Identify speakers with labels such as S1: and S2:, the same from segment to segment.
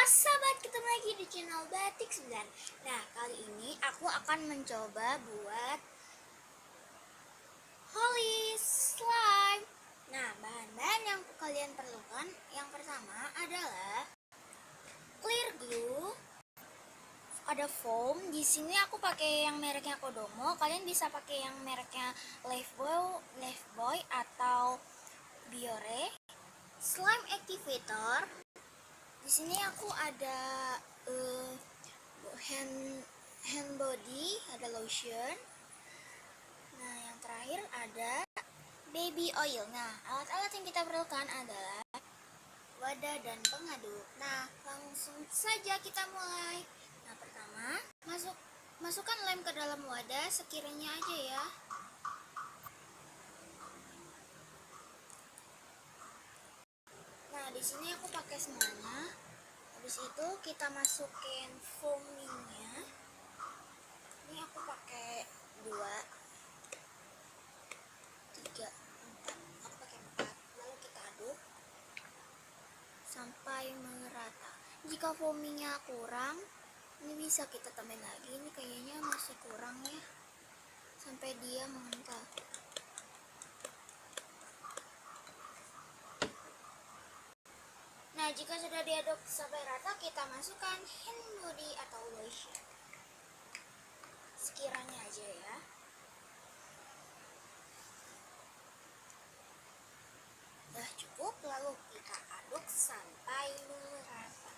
S1: sahabat, ketemu lagi di channel Batik 9. Nah, kali ini aku akan mencoba buat holy slime. Nah, bahan-bahan yang kalian perlukan yang pertama adalah clear glue, ada foam. Di sini aku pakai yang mereknya Kodomo. Kalian bisa pakai yang mereknya Lifebuoy atau Biore. Slime activator. Di sini aku ada hand body, ada lotion. Nah, yang terakhir ada baby oil. Nah, alat-alat yang kita perlukan adalah wadah dan pengaduk. Nah, langsung saja kita mulai. Nah, pertama, masukkan lem ke dalam wadah sekiranya aja ya. Nah, di sini aku pakai semuanya. Habis itu kita masukin foamingnya. Ini aku pakai 2, 3, 4. Aku pakai 4. Lalu kita aduk sampai merata. Jika foamingnya kurang, ini bisa kita tambahin lagi. Ini kayaknya masih kurang ya, sampai dia mengental. Nah, jika sudah diaduk sampai rata, kita masukkan hand body atau lotion sekiranya aja ya. Udah cukup, lalu kita aduk sampai merata.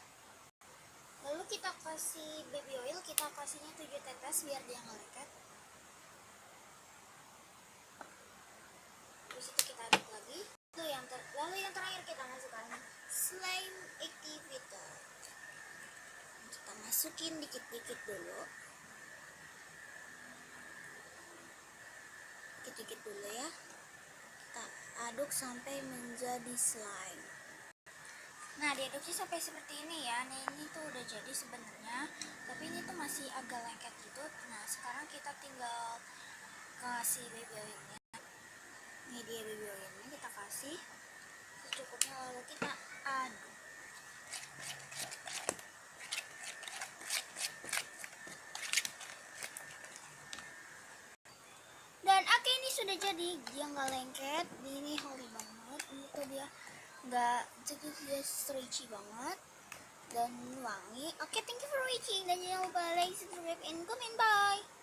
S1: Lalu kita kasih baby oil, kita kasihnya 7 tetes biar dia ngelengket. Terus itu kita aduk lagi. Lalu yang terakhir kita masukkan slime activator. Kita masukin dikit-dikit dulu. Dikit-dikit dulu ya. Kita aduk sampai menjadi slime. Nah, diaduk sih sampai seperti ini ya. Nah, ini tuh udah jadi sebenarnya, tapi ini tuh masih agak lengket gitu. Nah, sekarang kita tinggal kasih baby oilnya. Ini dia baby oilnya, kita kasih secukupnya, lalu kita aduk. Dan oke, ini sudah jadi. Dia nggak lengket, ini holy banget. Ini tuh dia nggak, jadi dia stretchy banget dan wangi. Oke, thank you for watching, dan jangan lupa like, subscribe, and comment. Bye.